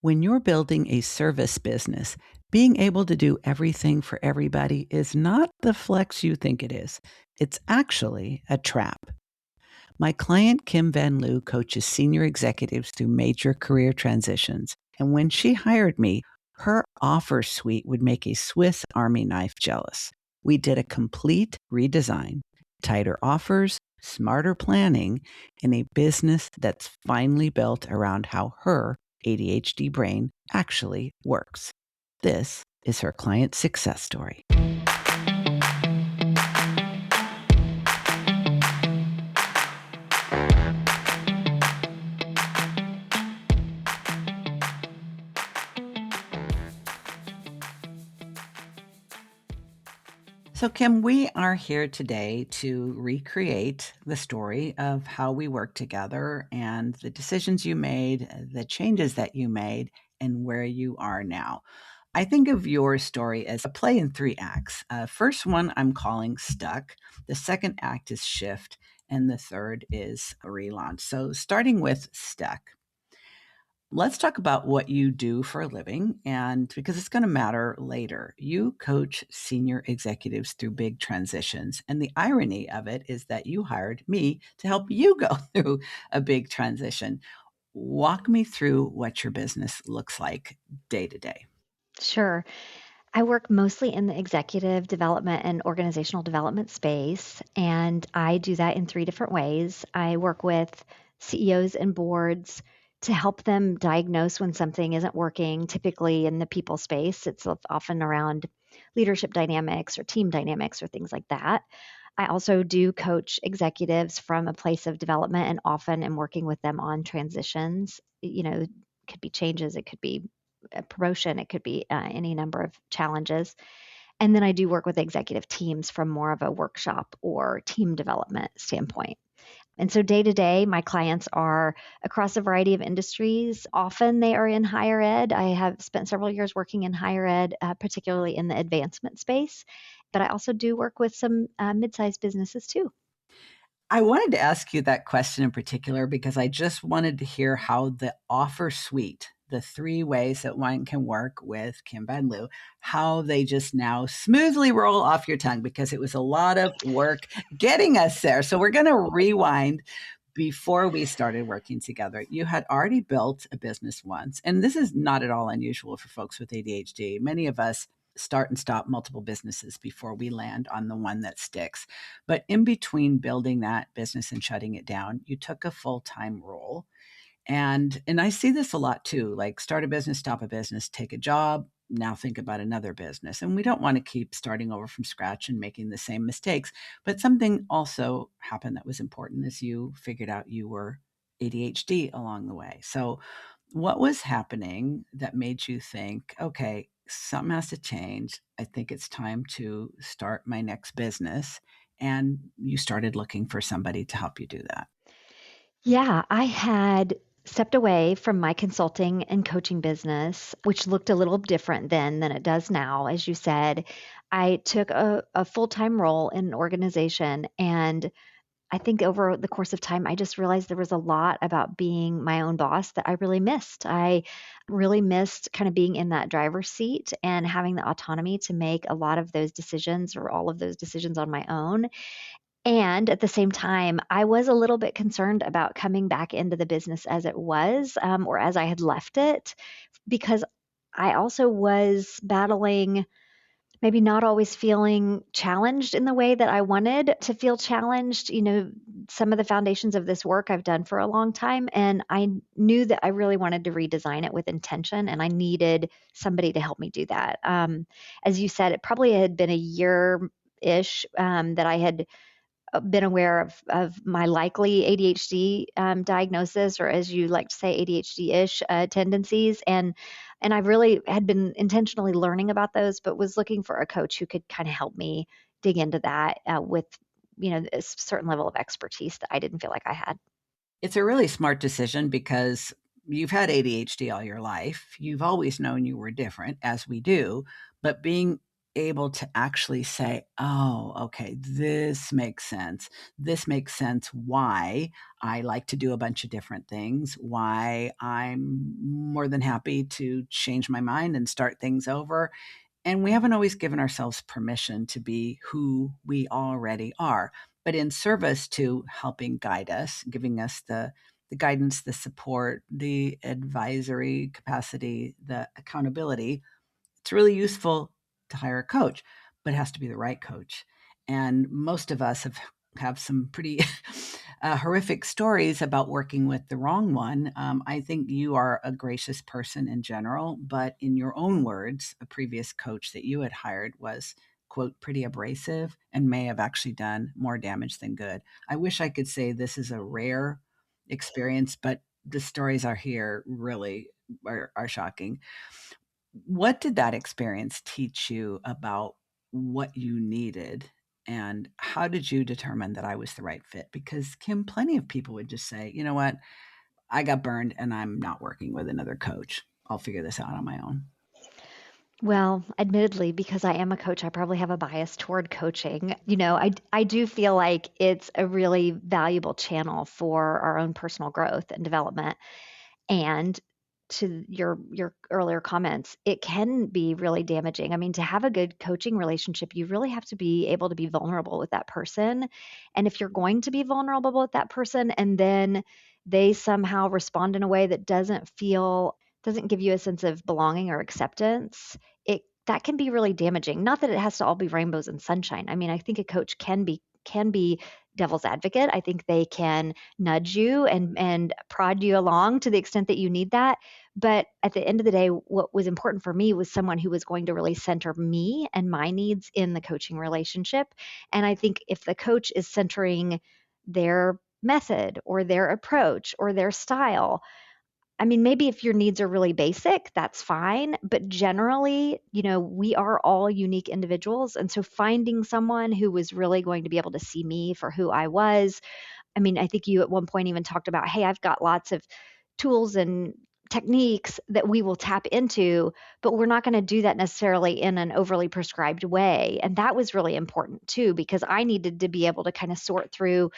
When you're building a service business, being able to do everything for everybody is not the flex you think it is. It's actually a trap. My client, Kim Van Lue, coaches senior executives through major career transitions. And when she hired me, her offer suite would make a Swiss Army knife jealous. We did a complete redesign, tighter offers, smarter planning, and a business that's finally built around how her ADHD brain actually works. This is her client success story. So, Kim, we are here today to recreate the story of how we work together and the decisions you made, the changes that you made, and where you are now. I think of your story as a play in 3 acts. First one I'm calling Stuck. The second act is Shift. And the third is Relaunch. So, starting with Stuck. Let's talk about what you do for a living, and because it's going to matter later. You coach senior executives through big transitions. And the irony of it is that you hired me to help you go through a big transition. Walk me through what your business looks like day to day. Sure. I work mostly in the executive development and organizational development space, and I do that in 3 different ways. I work with CEOs and boards to help them diagnose when something isn't working, typically in the people space. It's often around leadership dynamics or team dynamics or things like that. I also do coach executives from a place of development and often am working with them on transitions. It could be changes, it could be a promotion, it could be any number of challenges. And then I do work with executive teams from more of a workshop or team development standpoint. And so day to day, my clients are across a variety of industries. Often they are in higher ed. I have spent several years working in higher ed, particularly in the advancement space. But I also do work with some mid-sized businesses too. I wanted to ask you that question in particular because I just wanted to hear how the offer suite, the 3 ways that one can work with Kim Van Lue, how they just now smoothly roll off your tongue because it was a lot of work getting us there. So we're going to rewind. Before we started working together, you had already built a business once. And this is not at all unusual for folks with ADHD. Many of us start and stop multiple businesses before we land on the one that sticks. But in between building that business and shutting it down, you took a full-time role. And I see this a lot too, like start a business, stop a business, take a job, now think about another business. And we don't want to keep starting over from scratch and making the same mistakes. But something also happened that was important as you figured out you were ADHD along the way. So what was happening that made you think, okay, something has to change. I think it's time to start my next business. And you started looking for somebody to help you do that. Yeah, I had stepped away from my consulting and coaching business, which looked a little different then than it does now. As you said, I took a full time role in an organization. And I think over the course of time, I just realized there was a lot about being my own boss that I really missed. I really missed kind of being in that driver's seat and having the autonomy to make a lot of those decisions or all of those decisions on my own. And at the same time, I was a little bit concerned about coming back into the business as it was, or as I had left it, because I also was battling maybe not always feeling challenged in the way that I wanted to feel challenged. Some of the foundations of this work I've done for a long time, and I knew that I really wanted to redesign it with intention, and I needed somebody to help me do that. As you said, it probably had been a year-ish that I had been aware of my likely ADHD diagnosis, or as you like to say, ADHD-ish tendencies. And I really had been intentionally learning about those, but was looking for a coach who could kind of help me dig into that with, a certain level of expertise that I didn't feel like I had. It's a really smart decision because you've had ADHD all your life. You've always known you were different, as we do, but being able to actually say, oh, okay, this makes sense. This makes sense why I like to do a bunch of different things, why I'm more than happy to change my mind and start things over. And we haven't always given ourselves permission to be who we already are, but in service to helping guide us, giving us the guidance, the support, the advisory capacity, the accountability, it's really useful to hire a coach, but it has to be the right coach. And most of us have some pretty horrific stories about working with the wrong one. I think you are a gracious person in general, but in your own words, a previous coach that you had hired was, quote, pretty abrasive and may have actually done more damage than good. I wish I could say this is a rare experience, but the stories are here really are shocking. What did that experience teach you about what you needed? And how did you determine that I was the right fit? Because, Kim, plenty of people would just say, you know what, I got burned and I'm not working with another coach. I'll figure this out on my own. Well, admittedly, because I am a coach, I probably have a bias toward coaching. I do feel like it's a really valuable channel for our own personal growth and development. And to your earlier comments, it can be really damaging. I mean, to have a good coaching relationship, you really have to be able to be vulnerable with that person. And if you're going to be vulnerable with that person and then they somehow respond in a way that doesn't give you a sense of belonging or acceptance, that can be really damaging. Not that it has to all be rainbows and sunshine. I mean, I think a coach can be devil's advocate. I think they can nudge you and prod you along to the extent that you need that. But at the end of the day, what was important for me was someone who was going to really center me and my needs in the coaching relationship. And I think if the coach is centering their method or their approach or their style, I mean, maybe if your needs are really basic, that's fine. But generally, we are all unique individuals. And so finding someone who was really going to be able to see me for who I was. I mean, I think you at one point even talked about, hey, I've got lots of tools and techniques that we will tap into, but we're not going to do that necessarily in an overly prescribed way. And that was really important too, because I needed to be able to kind of sort through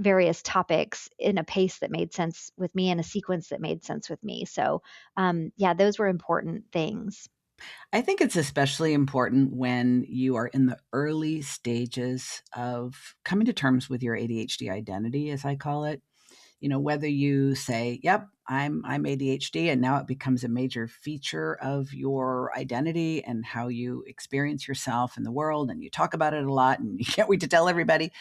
various topics in a pace that made sense with me and a sequence that made sense with me. So, yeah, those were important things. I think it's especially important when you are in the early stages of coming to terms with your ADHD identity, as I call it. Whether you say, yep, I'm ADHD, and now it becomes a major feature of your identity and how you experience yourself in the world, and you talk about it a lot and you can't wait to tell everybody.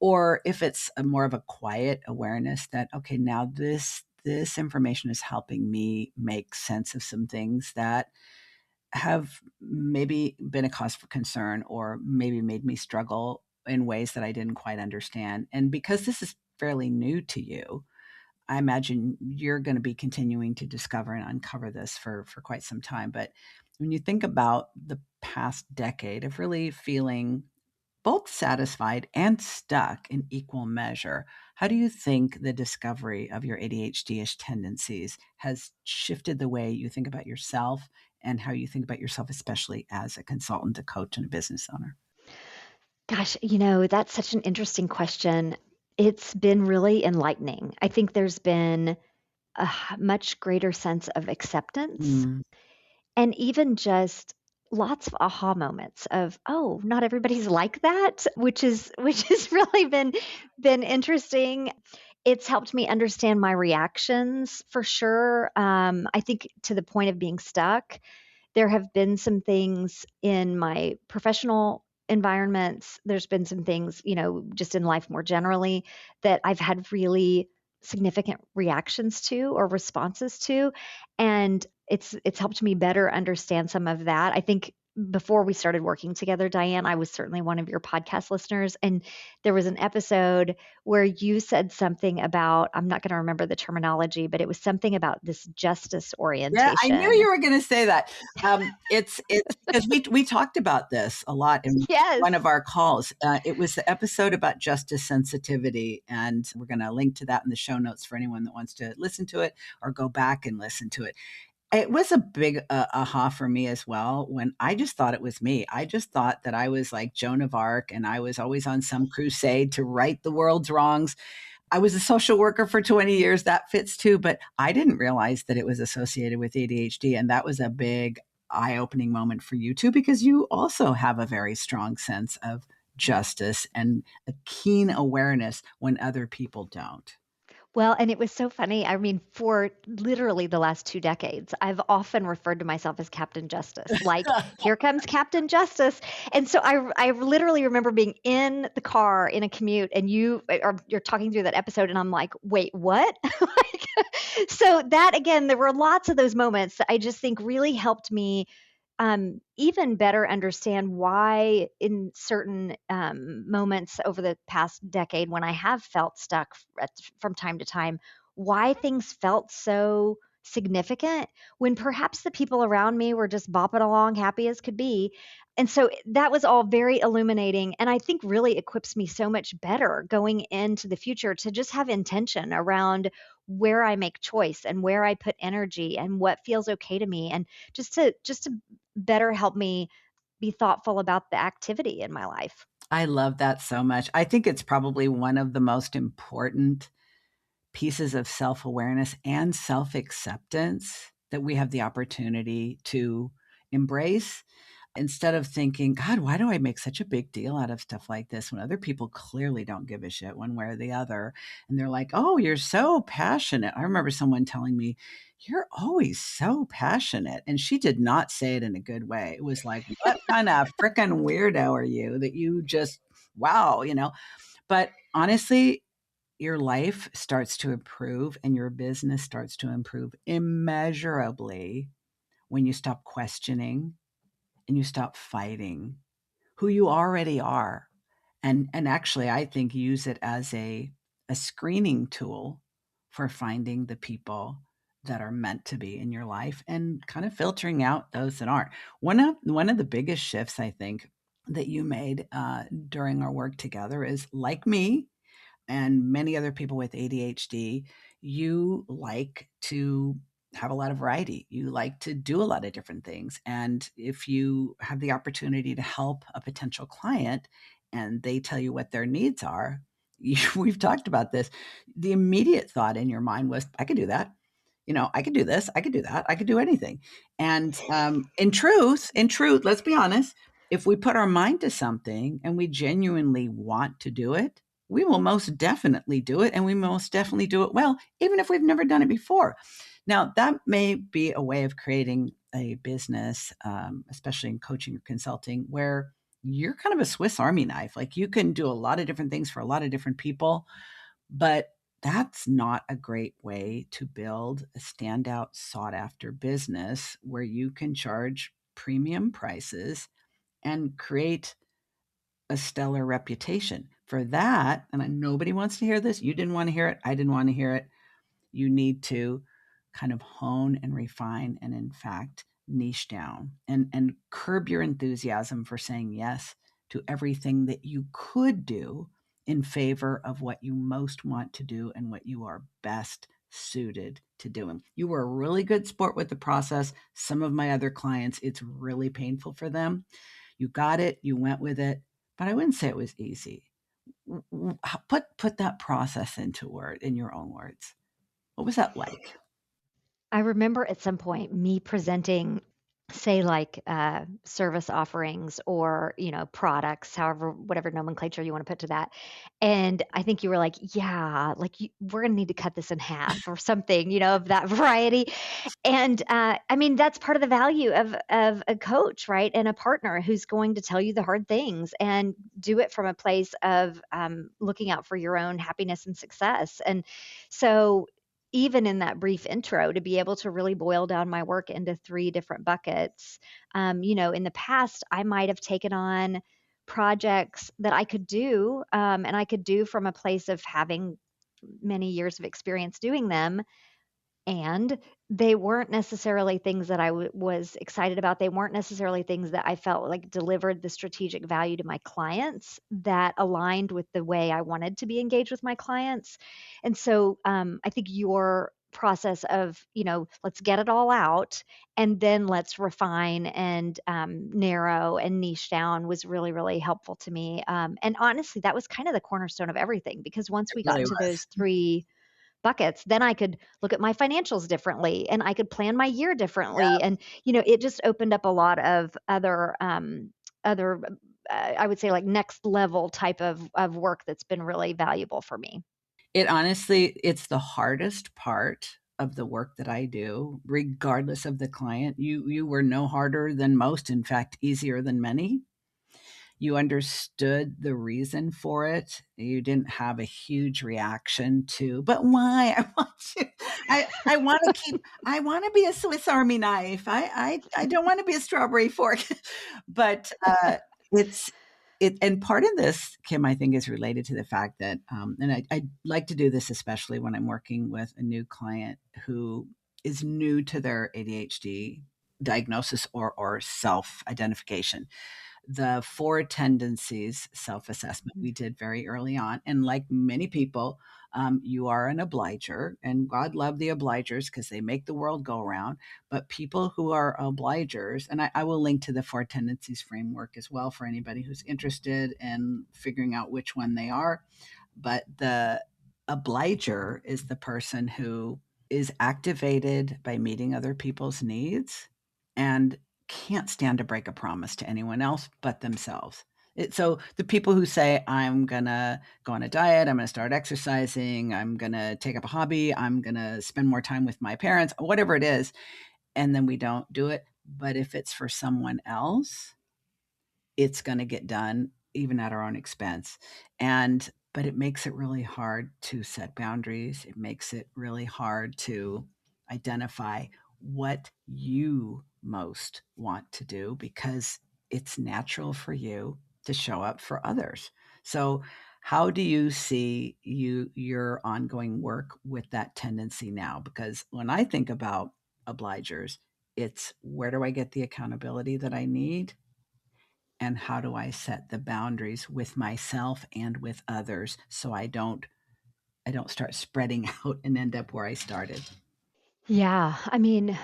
Or if it's more of a quiet awareness that, okay, now this information is helping me make sense of some things that have maybe been a cause for concern or maybe made me struggle in ways that I didn't quite understand. And because this is fairly new to you, I imagine you're going to be continuing to discover and uncover this for quite some time. But when you think about the past decade of really feeling both satisfied and stuck in equal measure, how do you think the discovery of your ADHD-ish tendencies has shifted the way you think about yourself and how you think about yourself, especially as a consultant, a coach, and a business owner? Gosh, that's such an interesting question. It's been really enlightening. I think there's been a much greater sense of acceptance Mm. and even just lots of aha moments of, oh, not everybody's like that, which has really been interesting. It's helped me understand my reactions for sure. I think to the point of being stuck, there have been some things in my professional environments. There's been some things, just in life more generally that I've had really significant reactions to or responses to. And it's helped me better understand some of that. I think before we started working together, Diann, I was certainly one of your podcast listeners. And there was an episode where you said something about, I'm not going to remember the terminology, but it was something about this justice Yeah, I knew orientation. you were going to say that. It's because we talked about this a lot in Yes. one of our calls. It was the episode about justice sensitivity, and we're going to link to that in the show notes for anyone that wants to listen to it or go back and listen to it. It was a big aha for me as well when I just thought it was me. I just thought that I was like Joan of Arc and I was always on some crusade to right the world's wrongs. I was a social worker for 20 years. That fits too, but I didn't realize that it was associated with ADHD. And that was a big eye opening moment for you too, because you also have a very strong sense of justice and a keen awareness when other people don't. Well, and it was so funny. I mean, for literally the last 2 decades, I've often referred to myself as Captain Justice. Like, here comes Captain Justice. And so I literally remember being in the car in a commute and you're talking through that episode and I'm like, "Wait, what?" Like, so that again, there were lots of those moments that I just think really helped me even better understand why, in certain moments over the past decade, when I have felt stuck from time to time, why things felt so significant when perhaps the people around me were just bopping along happy as could be. And so that was all very illuminating. And I think really equips me so much better going into the future to just have intention around where I make choice and where I put energy and what feels okay to me. And just to better help me be thoughtful about the activity in my life. I love that so much. I think it's probably one of the most important pieces of self awareness and self acceptance that we have the opportunity to embrace instead of thinking, God, why do I make such a big deal out of stuff like this when other people clearly don't give a shit one way or the other? And they're like, oh, you're so passionate. I remember someone telling me, you're always so passionate. And she did not say it in a good way. It was like, what kind of freaking weirdo are you that you just, wow, you know? But honestly, your life starts to improve and your business starts to improve immeasurably when you stop questioning and you stop fighting who you already are. And actually I think use it as a screening tool for finding the people that are meant to be in your life and kind of filtering out those that aren't. One of the biggest shifts I think that you made during our work together is, like me and many other people with ADHD, you like to have a lot of variety. You like to do a lot of different things. And if you have the opportunity to help a potential client and they tell you what their needs are, we've talked about this. The immediate thought in your mind was, I could do that. You know, I could do this, I could do that, I could do anything. And in truth, let's be honest, if we put our mind to something and we genuinely want to do it, we will most definitely do it and we most definitely do it well, even if we've never done it before. Now, that may be a way of creating a business, especially in coaching or consulting, where you're kind of a Swiss Army knife. Like you can do a lot of different things for a lot of different people, but that's not a great way to build a standout, sought after business where you can charge premium prices and create a stellar reputation. For that, and nobody wants to hear this, you didn't want to hear it, I didn't want to hear it, you need to kind of hone and refine and, in fact, niche down and curb your enthusiasm for saying yes to everything that you could do in favor of what you most want to do and what you are best suited to doing. You were a really good sport with the process. Some of my other clients, it's really painful for them. You got it, you went with it, but I wouldn't say it was easy. Put that process into word in your own words. What was that like? I remember at some point me presenting, say, like service offerings or, products, however, whatever nomenclature you want to put to that. And I think you were like, yeah, like we're going to need to cut this in half or something, of that variety. And I mean, that's part of the value of a coach, right? And a partner who's going to tell you the hard things and do it from a place of looking out for your own happiness and success. And so, even in that brief intro, to be able to really boil down my work into three different buckets, in the past, I might have taken on projects that I could do, and I could do from a place of having many years of experience doing them, and they weren't necessarily things that I was excited about. They weren't necessarily things that I felt like delivered the strategic value to my clients that aligned with the way I wanted to be engaged with my clients. And so I think your process of, let's get it all out and then let's refine and narrow and niche down was really, really helpful to me. And honestly, that was kind of the cornerstone of everything because once It we got really into was. those three buckets, then I could look at my financials differently and I could plan my year differently. And, it just opened up a lot of other, I would say like next level type of work that's been really valuable for me. It honestly, it's the hardest part of the work that I do, regardless of the client. You were no harder than most, in fact, easier than many. You understood the reason for it. You didn't have a huge reaction to, but why? I want to, I want to keep, I want to be a Swiss Army knife. I don't want to be a strawberry fork. But it's, and part of this, Kim, I think is related to the fact that, and I like to do this, especially when I'm working with a new client who is new to their ADHD diagnosis or self identification. The four tendencies self assessment we did very early on. And like many people, you are an obliger, and God love the obligers because they make the world go around. But people who are obligers, and I will link to the four tendencies framework as well for anybody who's interested in figuring out which one they are. But the obliger is the person who is activated by meeting other people's needs and can't stand to break a promise to anyone else but themselves. So the people who say, I'm going to go on a diet, I'm going to start exercising, I'm going to take up a hobby, I'm going to spend more time with my parents, whatever it is, and then we don't do it. But if it's for someone else, it's going to get done even at our own expense. But it makes it really hard to set boundaries. It makes it really hard to identify what you most want to do because it's natural for you to show up for others. So how do you see your ongoing work with that tendency now? Because when I think about obligers, it's where do I get the accountability that I need? And how do I set the boundaries with myself and with others so I don't start spreading out and end up where I started. Yeah, I mean,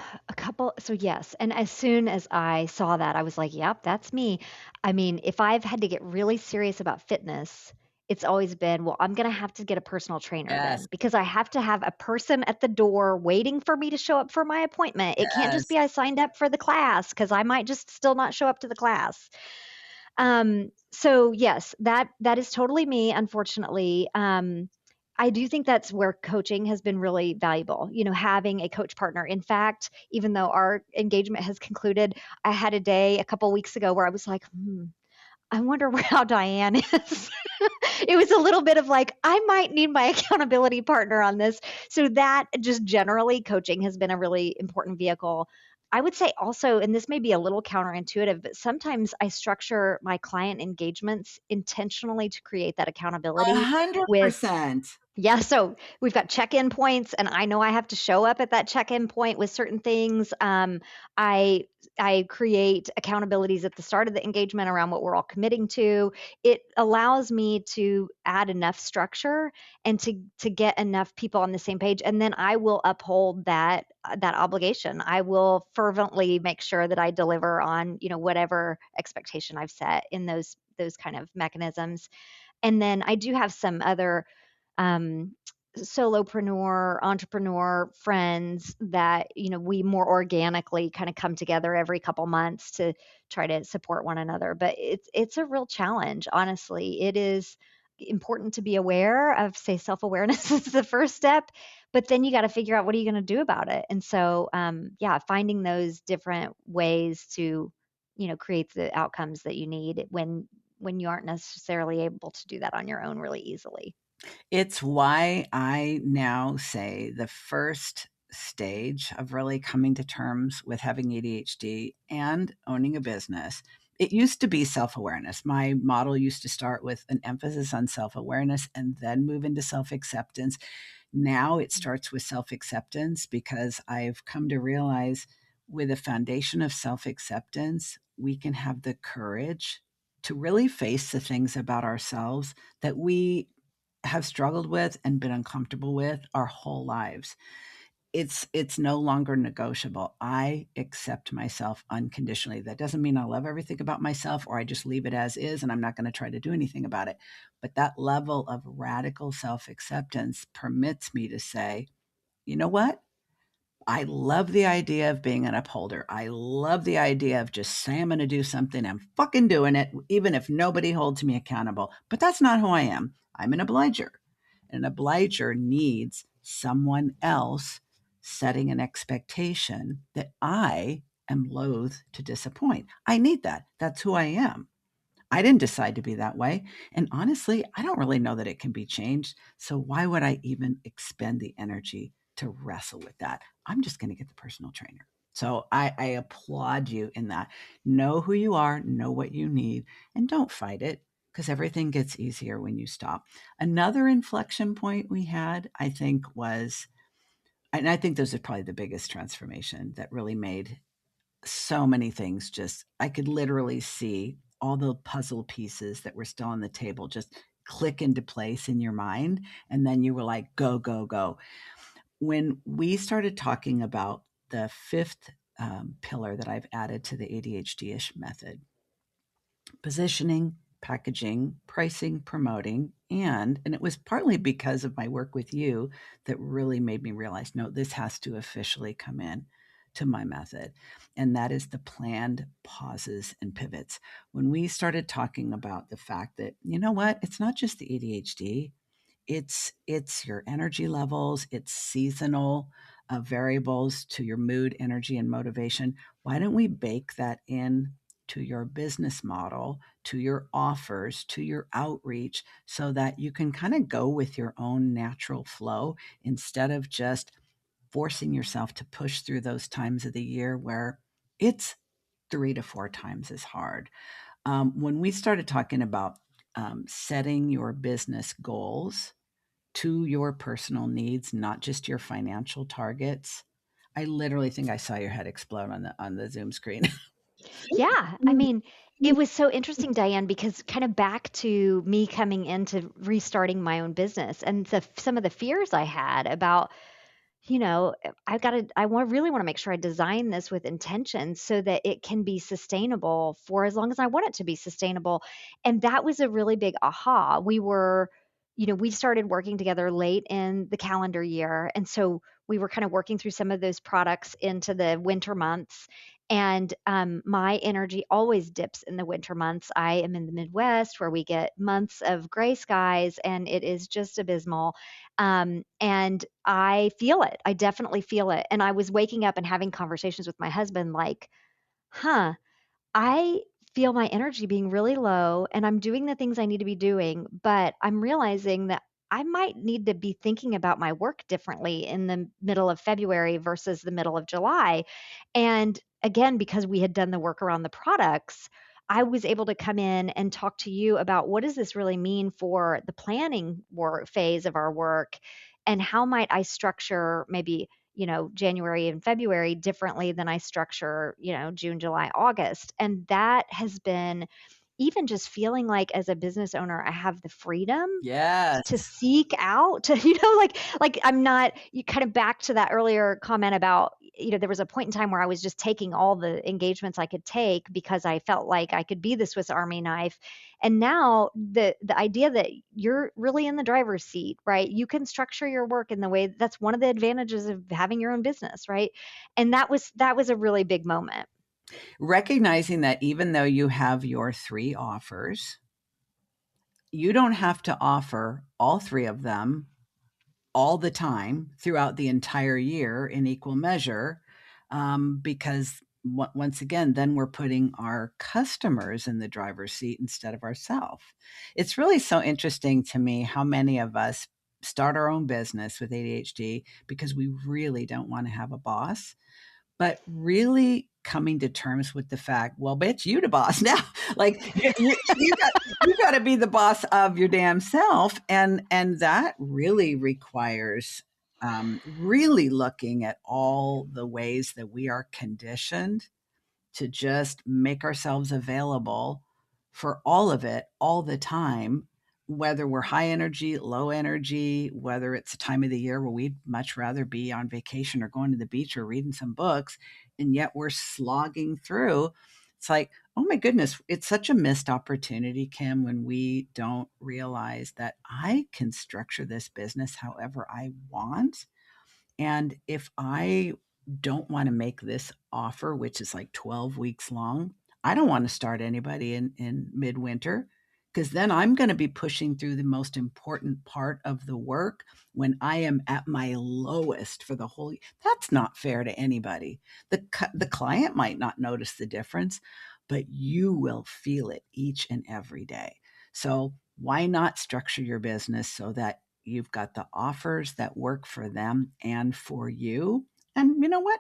so yes, and as soon as I saw that, I was like, "Yep, that's me." I mean, if I've had to get really serious about fitness, it's always been, well, I'm gonna have to get a personal trainer Yes, then because I have to have a person at the door waiting for me to show up for my appointment. It can't just yes. be I signed up for the class because I might just still not show up to the class. So yes, that is totally me, unfortunately. I do think that's where coaching has been really valuable, having a coach partner. In fact, even though our engagement has concluded, I had a day a couple weeks ago where I was like, I wonder how Diann is. It was a little bit of like, I might need my accountability partner on this. So that just generally coaching has been a really important vehicle. I would say also, and this may be a little counterintuitive, but sometimes I structure my client engagements intentionally to create that accountability with 100%. yeah, so we've got check-in points, and I know I have to show up at that check-in point with certain things. I I create accountabilities at the start of the engagement around what we're all committing to. It allows me to add enough structure and to get enough people on the same page, and then I will uphold that obligation. I will fervently make sure that I deliver on whatever expectation I've set in those kind of mechanisms. And then I do have some other um, solopreneur, entrepreneur friends that, we more organically kind of come together every couple months to try to support one another. But it's a real challenge, honestly. It is important to be aware of, say, self-awareness is the first step, but then you got to figure out what are you going to do about it. And so, yeah, finding those different ways to, create the outcomes that you need when you aren't necessarily able to do that on your own really easily. It's why I now say the first stage of really coming to terms with having ADHD and owning a business. It used to be self awareness. My model used to start with an emphasis on self awareness and then move into self acceptance. Now it starts with self acceptance because I've come to realize with a foundation of self acceptance, we can have the courage to really face the things about ourselves that we have struggled with and been uncomfortable with our whole lives. it's no longer negotiable. I accept myself unconditionally. That doesn't mean I love everything about myself or I just leave it as is and I'm not going to try to do anything about it. But that level of radical self-acceptance permits me to say, you know what? I love the idea of being an upholder. I love the idea of just saying I'm going to do something. I'm fucking doing it, even if nobody holds me accountable. But that's not who I am. I'm an obliger. An obliger needs someone else setting an expectation that I am loath to disappoint. I need that. That's who I am. I didn't decide to be that way. And honestly, I don't really know that it can be changed. So why would I even expend the energy to wrestle with that? I'm just going to get the personal trainer. So I applaud you in that. Know who you are, know what you need, and don't fight it because everything gets easier when you stop. Another inflection point we had, I think, was, and I think this is probably the biggest transformation that really made so many things just, I could literally see all the puzzle pieces that were still on the table just click into place in your mind. And then you were like, go, go, go. When we started talking about the fifth pillar that I've added to the ADHD-ish method, positioning, packaging, pricing, promoting, and it was partly because of my work with you that really made me realize, no, this has to officially come in to my method. And that is the planned pauses and pivots. When we started talking about the fact that, you know what, it's not just the ADHD, it's your energy levels, it's seasonal variables to your mood, energy, and motivation. Why don't we bake that in to your business model, to your offers, to your outreach, so that you can kind of go with your own natural flow instead of just forcing yourself to push through those times of the year where it's 3 to 4 times as hard. When we started talking about setting your business goals to your personal needs, not just your financial targets, I literally think I saw your head explode on the Zoom screen. Yeah, I mean, it was so interesting, Diane, because kind of back to me coming into restarting my own business and some of the fears I had about, really want to make sure I design this with intention so that it can be sustainable for as long as I want it to be sustainable. And that was a really big aha. We started working together late in the calendar year. And so we were kind of working through some of those products into the winter months. And my energy always dips in the winter months. I am in the Midwest where we get months of gray skies and it is just abysmal. And I feel it. I definitely feel it. And I was waking up and having conversations with my husband like, huh, I feel my energy being really low and I'm doing the things I need to be doing, but I'm realizing that I might need to be thinking about my work differently in the middle of February versus the middle of July. And again, because we had done the work around the products, I was able to come in and talk to you about what does this really mean for the planning work phase of our work and how might I structure maybe January and February differently than I structure, June, July, August. And that has been even just feeling like as a business owner, I have the freedom to Yes. seek out to, like I'm not, you kind of back to that earlier comment about, there was a point in time where I was just taking all the engagements I could take because I felt like I could be the Swiss Army knife. And now the idea that you're really in the driver's seat, right? You can structure your work in the way that's one of the advantages of having your own business, right? And that was a really big moment. Recognizing that even though you have your 3 offers, you don't have to offer all 3 of them all the time throughout the entire year in equal measure, because once again, then we're putting our customers in the driver's seat instead of ourselves. It's really so interesting to me how many of us start our own business with ADHD because we really don't want to have a boss, but really coming to terms with the fact, well, bitch, you the boss now. Like you got to be the boss of your damn self, and that really requires really looking at all the ways that we are conditioned to just make ourselves available for all of it all the time, whether we're high energy, low energy, whether it's a time of the year where we'd much rather be on vacation or going to the beach or reading some books, and yet we're slogging through. It's like, oh my goodness, it's such a missed opportunity, Kim, when we don't realize that I can structure this business however I want. And if I don't want to make this offer, which is like 12 weeks long, I don't want to start anybody in midwinter, because then I'm going to be pushing through the most important part of the work when I am at my lowest for the whole. That's not fair to anybody. The client might not notice the difference, but you will feel it each and every day. So why not structure your business so that you've got the offers that work for them and for you? And you know what?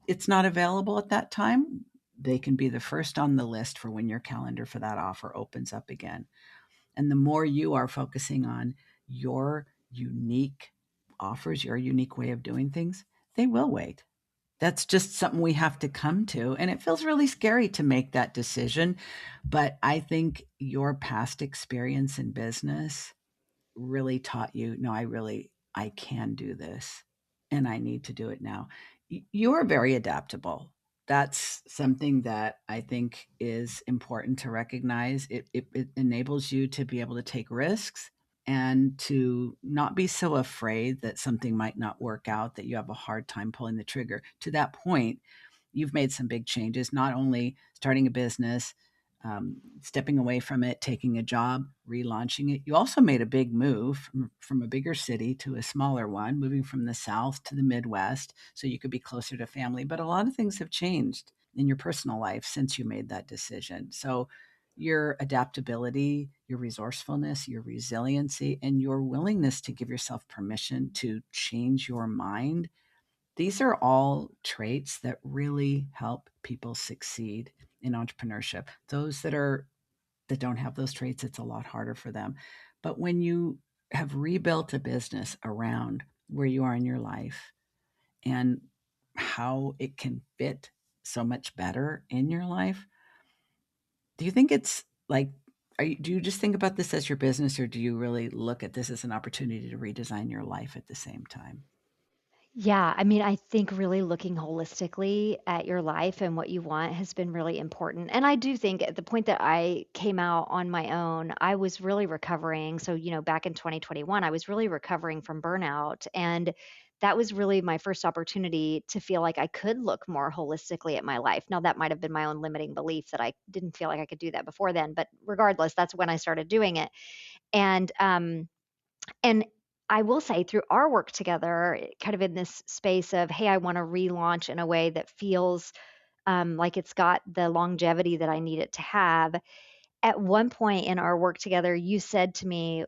It's not available at that time. They can be the first on the list for when your calendar for that offer opens up again. And the more you are focusing on your unique offers, your unique way of doing things, they will wait. That's just something we have to come to. And it feels really scary to make that decision. But I think your past experience in business really taught you, no, I can do this and I need to do it now. You are very adaptable. That's something that I think is important to recognize. It enables you to be able to take risks and to not be so afraid that something might not work out, that you have a hard time pulling the trigger. To that point, you've made some big changes, not only starting a business, stepping away from it, taking a job, relaunching it. You also made a big move from a bigger city to a smaller one, moving from the South to the Midwest so you could be closer to family. But a lot of things have changed in your personal life since you made that decision. So your adaptability, your resourcefulness, your resiliency, and your willingness to give yourself permission to change your mind, these are all traits that really help people succeed in entrepreneurship. Those that don't have those traits, it's a lot harder for them. But when you have rebuilt a business around where you are in your life and how it can fit so much better in your life, do you think it's like, do you just think about this as your business, or do you really look at this as an opportunity to redesign your life at the same time? Yeah, I mean, I think really looking holistically at your life and what you want has been really important. And I do think at the point that I came out on my own, I was really recovering. So, back in 2021, I was really recovering from burnout. And that was really my first opportunity to feel like I could look more holistically at my life. Now, that might have been my own limiting belief that I didn't feel like I could do that before then. But regardless, that's when I started doing it. And I will say through our work together, kind of in this space of, hey, I want to relaunch in a way that feels like it's got the longevity that I need it to have. At one point in our work together, you said to me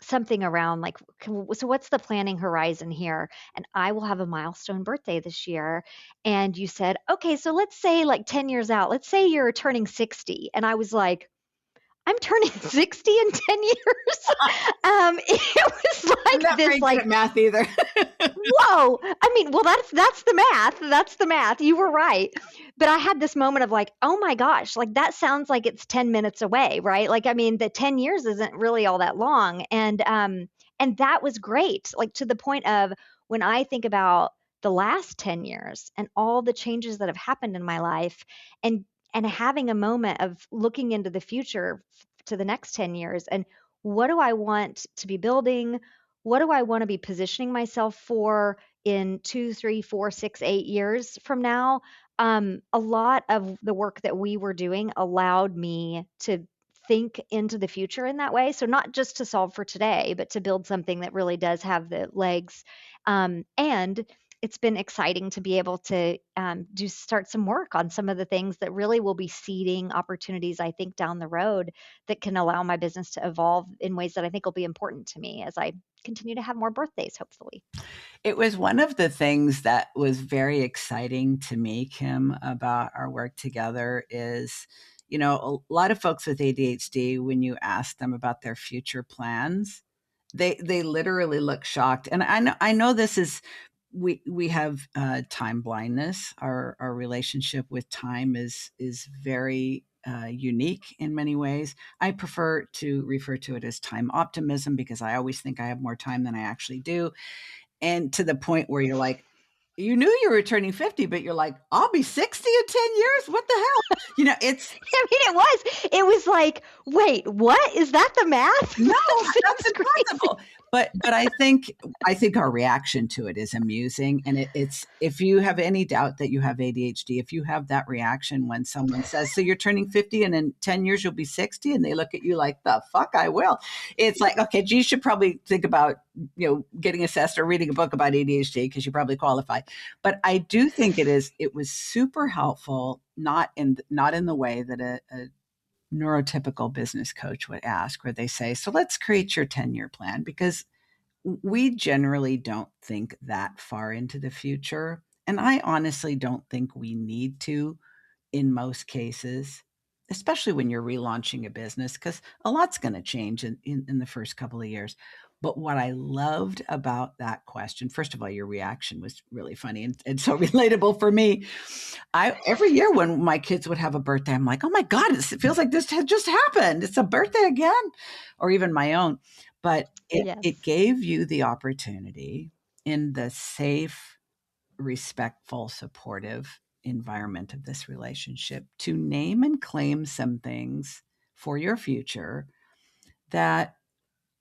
something around like, so what's the planning horizon here? And I will have a milestone birthday this year. And you said, okay, so let's say like 10 years out, let's say you're turning 60. And I was like, I'm turning 60 in 10 years. It was I'm like not this, very good like, at math either. whoa. I mean, well, that's the math. That's the math. You were right. But I had this moment of like, oh my gosh, like that sounds like it's 10 minutes away, right? Like, I mean, the 10 years isn't really all that long. And that was great. Like to the point of when I think about the last 10 years and all the changes that have happened in my life and and having a moment of looking into the future to the next 10 years and what do I want to be building? What do I want to be positioning myself for in 2, 3, 4, 6, 8 years from now? A lot of the work that we were doing allowed me to think into the future in that way. So, not just to solve for today, but to build something that really does have the legs. And it's been exciting to be able to start some work on some of the things that really will be seeding opportunities, I think, down the road that can allow my business to evolve in ways that I think will be important to me as I continue to have more birthdays, hopefully. It was one of the things that was very exciting to me, Kim, about our work together is, a lot of folks with ADHD, when you ask them about their future plans, they literally look shocked. And I know this is we have time blindness. Our relationship with time is very unique in many ways. I prefer to refer to it as time optimism because I always think I have more time than I actually do. And to the point where you're like, you knew you were turning 50, but you're like, I'll be 60 in 10 years. What the hell? It's, I mean, it was like, wait, what? Is that the math? no, That that's seems crazy. impossible. But I think our reaction to it is amusing. And it's, if you have any doubt that you have ADHD, if you have that reaction when someone says, so you're turning 50 and in 10 years you'll be 60, and they look at you like, the fuck I will. It's like, okay, you should probably think about, getting assessed or reading a book about ADHD because you probably qualify. But I do think it was super helpful, not in the way that a neurotypical business coach would ask, where they say, so let's create your 10-year plan, because we generally don't think that far into the future. And I honestly don't think we need to in most cases, especially when you're relaunching a business, because a lot's going to change in the first couple of years. But what I loved about that question, first of all, your reaction was really funny and so relatable for me. Every year when my kids would have a birthday, I'm like, oh my God, it feels like this had just happened. It's a birthday again, or even my own. But it Yes. gave you the opportunity in the safe, respectful, supportive environment of this relationship to name and claim some things for your future that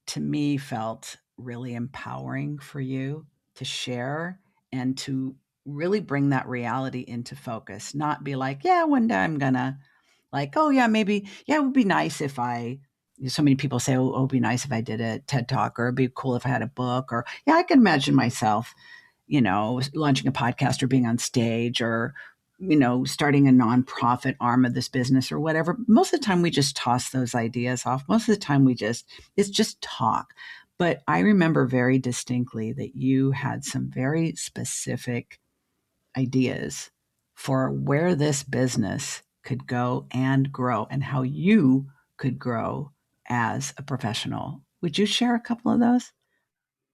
to me felt really empowering for you to share and to really bring that reality into focus, not be like, yeah, one day I'm gonna, like, oh yeah, maybe, yeah, it would be nice if so many people say, oh, it'd be nice if I did a TED talk, or it'd be cool if I had a book, or yeah, I can imagine myself, launching a podcast or being on stage, or, starting a nonprofit arm of this business or whatever. Most of the time we just toss those ideas off. Most of the time it's just talk. But I remember very distinctly that you had some very specific ideas for where this business could go and grow, and how you could grow as a professional. Would you share a couple of those?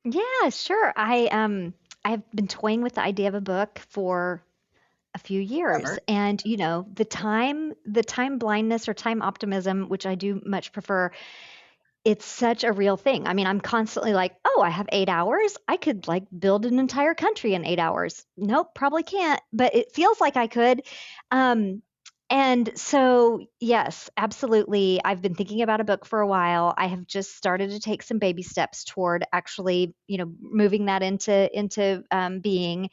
Yeah, sure. I've been toying with the idea of a book for a few years. Ever. And, the time blindness or time optimism, which I do much prefer, it's such a real thing. I mean, I'm constantly like, oh, I have 8 hours. I could like build an entire country in 8 hours. Nope, probably can't, but it feels like I could. Um, and so, yes, absolutely. I've been thinking about a book for a while. I have just started to take some baby steps toward actually, moving that into being,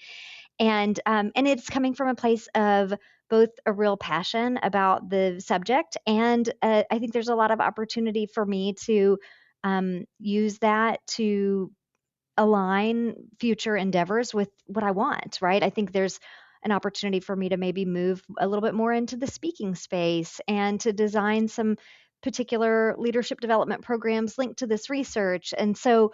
and it's coming from a place of both a real passion about the subject, and I think there's a lot of opportunity for me to use that to align future endeavors with what I want, right? I think there's an opportunity for me to maybe move a little bit more into the speaking space and to design some particular leadership development programs linked to this research. And so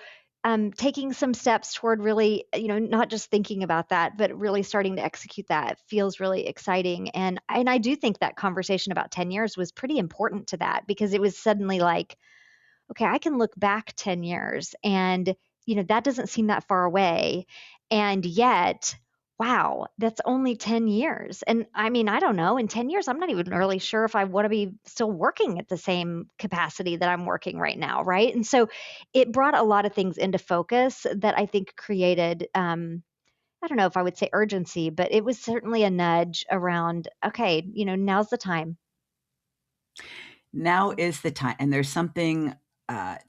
taking some steps toward really, not just thinking about that, but really starting to execute that feels really exciting. And I do think that conversation about 10 years was pretty important to that, because it was suddenly like, okay, I can look back 10 years and, that doesn't seem that far away. And yet, wow, that's only 10 years. And I mean, I don't know, in 10 years, I'm not even really sure if I want to be still working at the same capacity that I'm working right now. Right. And so it brought a lot of things into focus that I think created, I don't know if I would say urgency, but it was certainly a nudge around, okay, now's the time. Now is the time. And there's something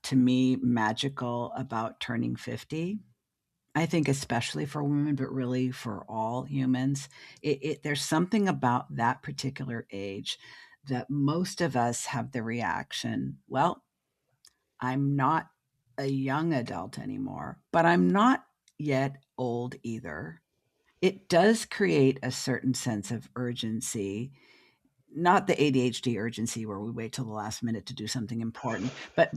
to me magical about turning 50. I think especially for women, but really for all humans. There's something about that particular age that most of us have the reaction, well, I'm not a young adult anymore, but I'm not yet old either. It does create a certain sense of urgency, not the ADHD urgency where we wait till the last minute to do something important, but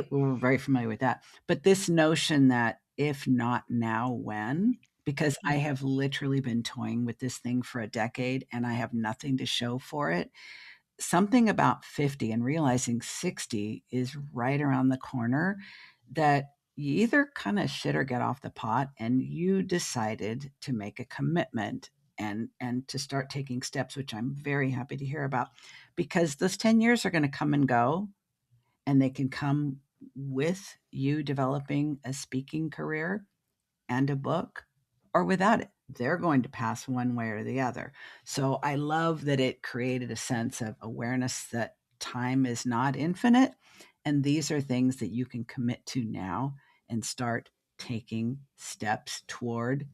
we're very familiar with that. But this notion that if not now, when? Because I have literally been toying with this thing for a decade and I have nothing to show for it. Something about 50 and realizing 60 is right around the corner, that you either kind of shit or get off the pot, and you decided to make a commitment. and to start taking steps, which I'm very happy to hear about, because those 10 years are going to come and go, and they can come with you developing a speaking career and a book, or without it. They're going to pass one way or the other. So I love that it created a sense of awareness that time is not infinite. And these are things that you can commit to now and start taking steps toward,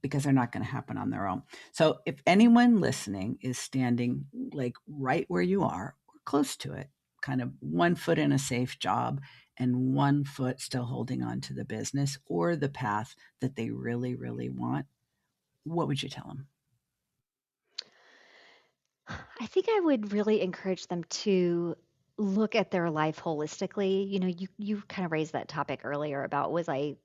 because they're not going to happen on their own. So if anyone listening is standing like right where you are or close to it, kind of one foot in a safe job and one foot still holding on to the business or the path that they really, really want, what would you tell them? I think I would really encourage them to look at their life holistically. You kind of raised that topic earlier about was I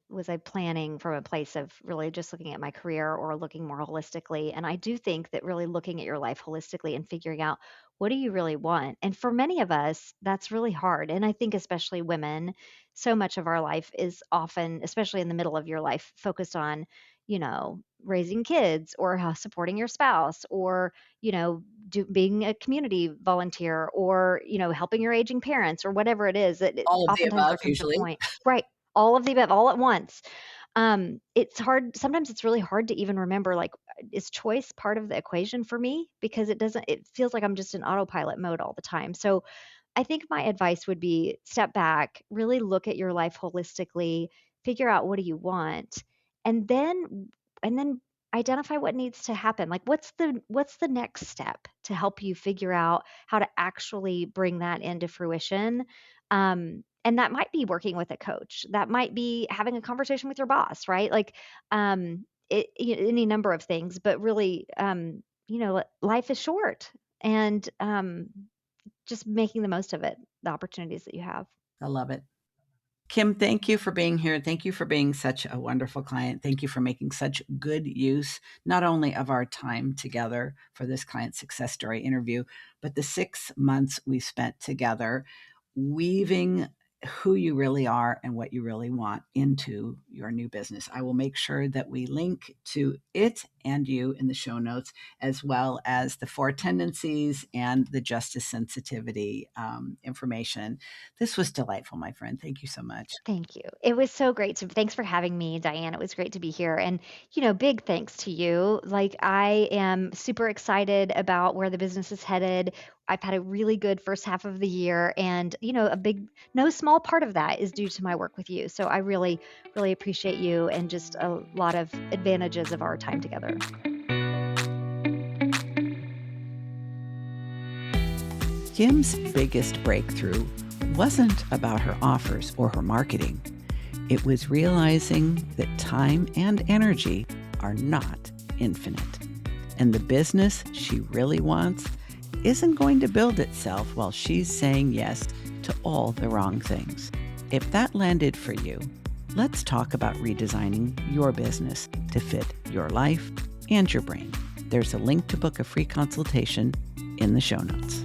planning from a place of really just looking at my career or looking more holistically. And I do think that really looking at your life holistically and figuring out what do you really want. And for many of us, that's really hard. And I think especially women, so much of our life is often, especially in the middle of your life, focused on, raising kids or supporting your spouse or being a community volunteer or helping your aging parents or whatever it is that All of the oftentimes above, there comes a usually. point, right? All of the above all at once. It's hard, sometimes it's really hard to even remember, like, is choice part of the equation for me, because it feels like I'm just in autopilot mode all the time. So I think my advice would be step back, really look at your life holistically, figure out what do you want, and then identify what needs to happen. Like what's the next step to help you figure out how to actually bring that into fruition. And that might be working with a coach. That might be having a conversation with your boss, right? Like any number of things, but really life is short, and just making the most of it, the opportunities that you have. I love it. Kim, thank you for being here. Thank you for being such a wonderful client. Thank you for making such good use, not only of our time together for this client success story interview, but the 6 months we spent together weaving who you really are and what you really want into your new business. I will make sure that we link to it and you in the show notes, as well as the 4 tendencies and the justice sensitivity information. This was delightful, my friend. Thank you so much. Thank you. It was so great thanks for having me, Diane. It was great to be here. And, big thanks to you. Like, I am super excited about where the business is headed. I've had a really good first half of the year. And, no small part of that is due to my work with you. So I really, really appreciate you and just a lot of advantages of our time together. Kim's biggest breakthrough wasn't about her offers or her marketing. It was realizing that time and energy are not infinite. And the business she really wants isn't going to build itself while she's saying yes to all the wrong things. If that landed for you, let's talk about redesigning your business to fit your life and your brain. There's a link to book a free consultation in the show notes.